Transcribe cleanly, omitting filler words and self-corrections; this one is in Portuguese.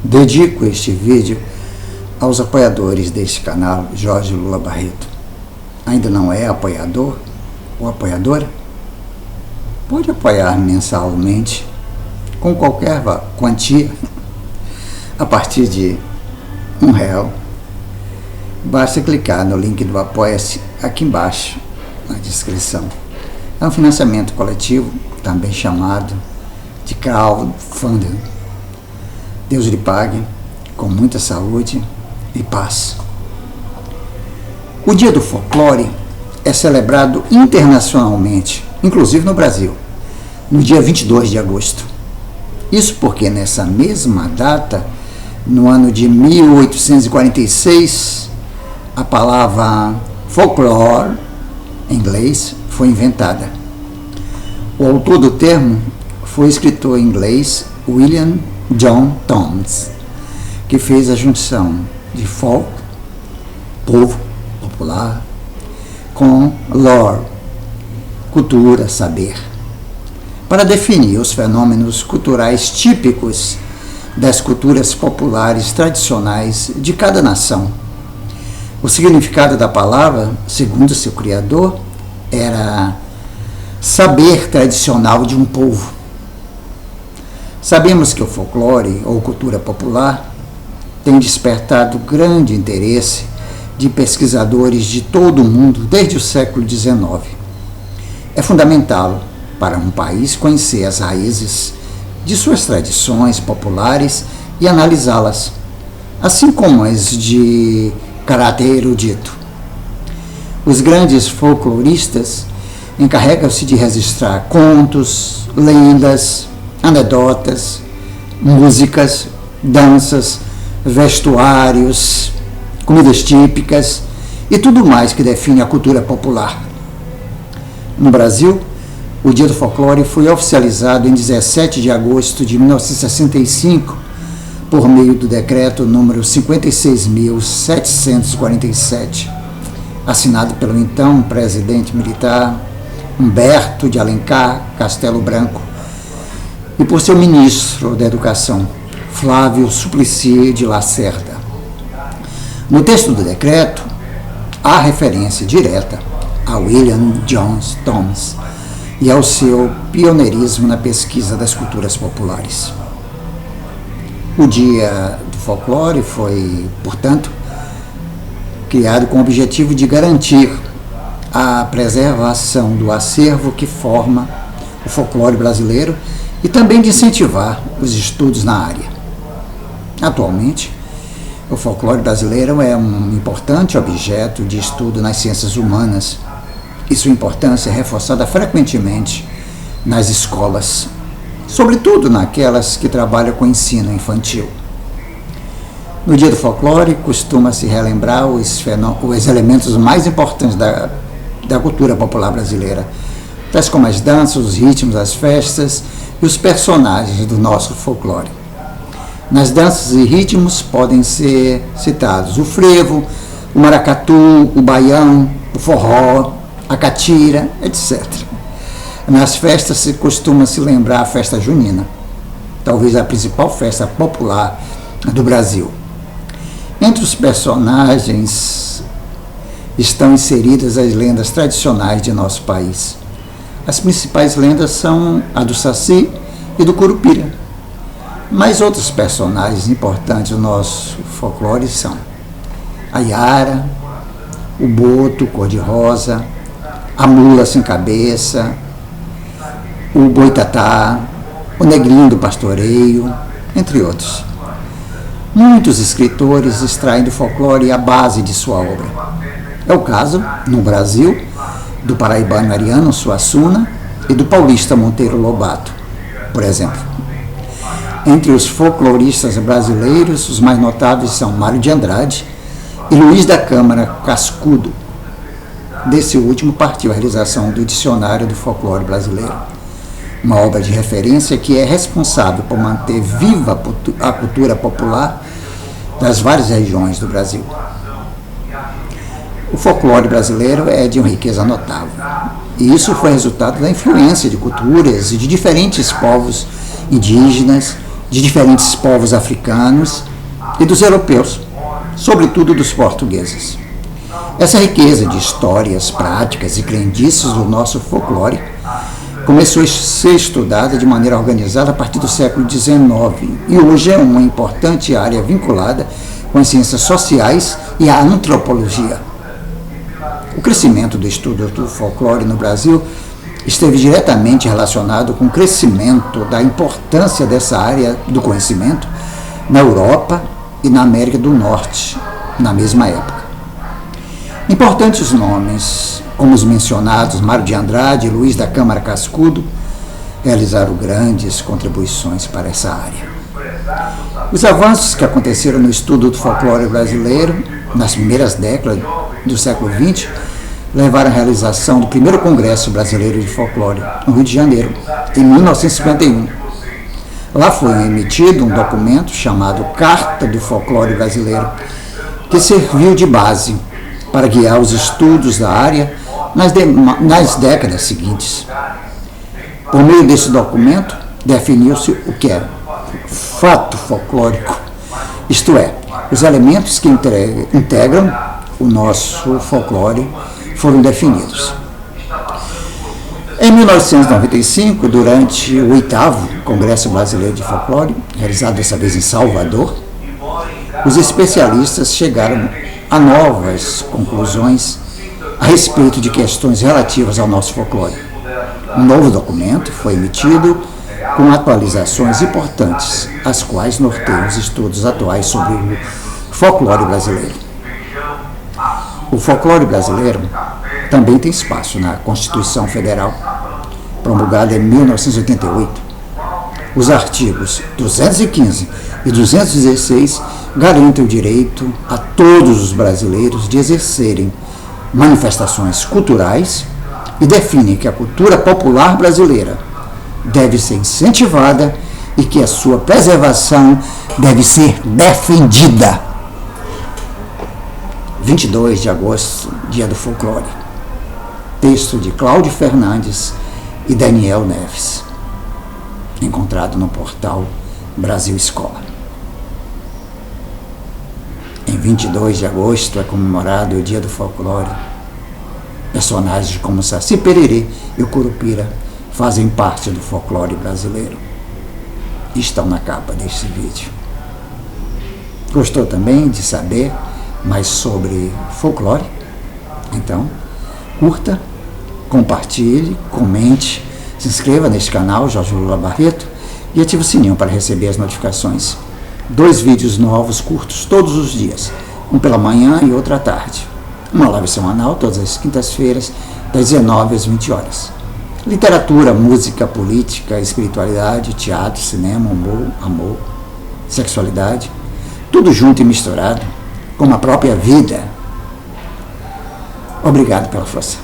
Dedico este vídeo aos apoiadores deste canal, Jorge Lula Barreto. Ainda não é apoiador ou apoiadora? Pode apoiar mensalmente com qualquer quantia a partir de R$1. Basta clicar no link do Apoia-se aqui embaixo na descrição. É um financiamento coletivo, também chamado de crowdfunding. Deus lhe pague com muita saúde e paz. O Dia do Folclore é celebrado internacionalmente, inclusive no Brasil, no dia 22 de agosto. Isso porque nessa mesma data, no ano de 1846, a palavra folklore, em inglês, foi inventada. O autor do termo foi o escritor inglês William John Thomas, que fez a junção de folk, povo, popular, com lore, cultura, saber, para definir os fenômenos culturais típicos das culturas populares tradicionais de cada nação. O significado da palavra, segundo seu criador, era saber tradicional de um povo. Sabemos que o folclore, ou cultura popular, tem despertado grande interesse de pesquisadores de todo o mundo desde o século XIX. É fundamental para um país conhecer as raízes de suas tradições populares e analisá-las, assim como as de caráter erudito. Os grandes folcloristas encarregam-se de registrar contos, lendas, anedotas, músicas, danças, vestuários, comidas típicas e tudo mais que define a cultura popular. No Brasil, o Dia do Folclore foi oficializado em 17 de agosto de 1965 por meio do decreto número 56.747, assinado pelo então presidente militar Humberto de Alencar Castelo Branco e por seu ministro da Educação, Flávio Suplicy de Lacerda. No texto do decreto, há referência direta a William John Thomas e ao seu pioneirismo na pesquisa das culturas populares. O Dia do Folclore foi, portanto, criado com o objetivo de garantir a preservação do acervo que forma o folclore brasileiro e também de incentivar os estudos na área. Atualmente, o folclore brasileiro é um importante objeto de estudo nas ciências humanas e sua importância é reforçada frequentemente nas escolas, sobretudo naquelas que trabalham com ensino infantil. No Dia do Folclore, costuma-se relembrar os elementos mais importantes da cultura popular brasileira, tais como as danças, os ritmos, as festas e os personagens do nosso folclore. Nas danças e ritmos podem ser citados o frevo, o maracatu, o baião, o forró, a catira, etc. Nas festas se costuma se lembrar a festa junina, talvez a principal festa popular do Brasil. Entre os personagens estão inseridas as lendas tradicionais de nosso país. As principais lendas são a do Saci e do Curupira, mas outros personagens importantes do nosso folclore são a Iara, o Boto cor-de-rosa, a Mula sem cabeça, o Boitatá, o Negrinho do Pastoreio, entre outros. Muitos escritores extraem do folclore a base de sua obra. É o caso, no Brasil, do paraibano Ariano Suassuna e do paulista Monteiro Lobato, por exemplo. Entre os folcloristas brasileiros, os mais notáveis são Mário de Andrade e Luiz da Câmara Cascudo. Desse último partiu a realização do Dicionário do Folclore Brasileiro, uma obra de referência que é responsável por manter viva a cultura popular das várias regiões do Brasil. O folclore brasileiro é de uma riqueza notável, e isso foi resultado da influência de culturas e de diferentes povos indígenas de diferentes povos africanos e dos europeus, sobretudo dos portugueses. Essa riqueza de histórias, práticas e crendices do nosso folclore começou a ser estudada de maneira organizada a partir do século XIX e hoje é uma importante área vinculada com as ciências sociais e a antropologia. O crescimento do estudo do folclore no Brasil esteve diretamente relacionado com o crescimento da importância dessa área do conhecimento na Europa e na América do Norte, na mesma época. Importantes nomes, como os mencionados Mário de Andrade e Luiz da Câmara Cascudo, realizaram grandes contribuições para essa área. Os avanços que aconteceram no estudo do folclore brasileiro nas primeiras décadas do século XX levaram à realização do primeiro Congresso Brasileiro de Folclore, no Rio de Janeiro, em 1951. Lá foi emitido um documento chamado Carta do Folclore Brasileiro, que serviu de base para guiar os estudos da área nas décadas seguintes. Por meio desse documento, definiu-se o que é fato folclórico, isto é, os elementos que integram o nosso folclore foram definidos. Em 1995, durante o 8º Congresso Brasileiro de Folclore, realizado dessa vez em Salvador, os especialistas chegaram a novas conclusões a respeito de questões relativas ao nosso folclore. Um novo documento foi emitido com atualizações importantes, as quais norteiam os estudos atuais sobre o folclore brasileiro. O folclore brasileiro também tem espaço na Constituição Federal, promulgada em 1988. Os artigos 215 e 216 garantem o direito a todos os brasileiros de exercerem manifestações culturais e definem que a cultura popular brasileira deve ser incentivada e que a sua preservação deve ser defendida. 22 de agosto, Dia do Folclore. Texto de Cláudio Fernandes e Daniel Neves, encontrado no portal Brasil Escola. Em 22 de agosto é comemorado o Dia do Folclore. Personagens como Saci Pererê e o Curupira fazem parte do folclore brasileiro e estão na capa deste vídeo. Gostou também de saber mais sobre folclore? Então, curta, compartilhe, comente, se inscreva neste canal, Jorge Lula Barreto, e ative o sininho para receber as notificações. 2 vídeos novos curtos todos os dias, um pela manhã e outro à tarde. Uma live semanal todas as quintas-feiras, das 19 às 20 horas. Literatura, música, política, espiritualidade, teatro, cinema, humor, amor, sexualidade, tudo junto e misturado, como a própria vida. Obrigado pela força.